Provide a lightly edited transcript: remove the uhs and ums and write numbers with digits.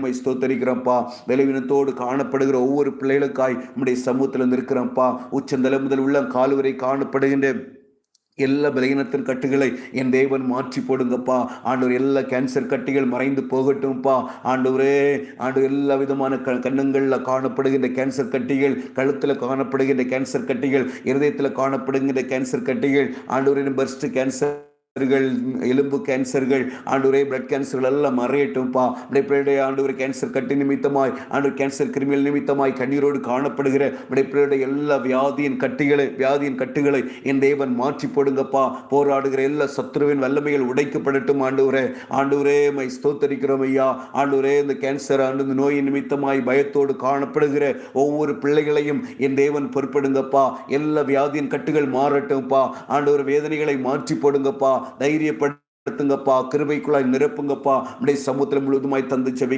My ஸ்தோத்தரிக்கிறோம்ப்பா. பலவீனத்தோடு காணப்படுகிற ஒவ்வொரு பிள்ளைகளுக்காய் நம்முடைய சமூகத்தில் நிற்கிறோம்ப்பா. உச்சந்தலை முதல் உள்ள கால் வரை காணப்படுகின்ற எல்லா பலகீனத்தின் கட்டுகளை என் தேவன் மாற்றி போடுங்கப்பா. ஆண்டவர் எல்லா கேன்சர் கட்டிகள் மறைந்து போகட்டும்ப்பா. ஆண்டவரே எல்லா விதமான கண்ணங்களில் காணப்படுகின்ற கேன்சர் கட்டிகள், கழுத்தில் காணப்படுகின்ற கேன்சர் கட்டிகள், இருதயத்தில் காணப்படுகின்ற கேன்சர் கட்டிகள், ஆண்டவரின் பர்ஸ்ட் கேன்சர், எலும்பு கேன்சர்கள், ஆண்டவரே பிளட் கேன்சர்கள் எல்லாம் மறையட்டும்ப்பா. ஆண்டவர் கேன்சர் கட்டி நிமித்தமாய், ஆண்டவர் கேன்சர் கிருமிகள் நிமித்தமாய் கண்ணீரோடு காணப்படுகிற எல்லா வியாதியின் கட்டுகளை என் தேவன் மாற்றி போடுங்கப்பா. போராடுகிற எல்லா சத்துருவின் வல்லமைகள் உடைக்கப்படட்டும் ஆண்டவரே மை ஸ்தோத்தரிக்கிறோம் ஐயா. ஆண்டவரே இந்த கேன்சர் இந்த நோயின் நிமித்தமாய் பயத்தோடு காணப்படுகிற ஒவ்வொரு பிள்ளைகளையும் என் தேவன் பொறுப்படுங்கப்பா. எல்லா வியாதியின் கட்டுகள் மாறட்டும்ப்பா. ஆண்டவர் வேதனைகளை மாற்றி போடுங்கப்பா. தைரியப்படுத்துங்கப்பா. கிருபைக்குள்ளாய் நிரப்புங்கப்பா. நம்முடைய சமூகத்தில் முழுவதுமாய் தந்து செவி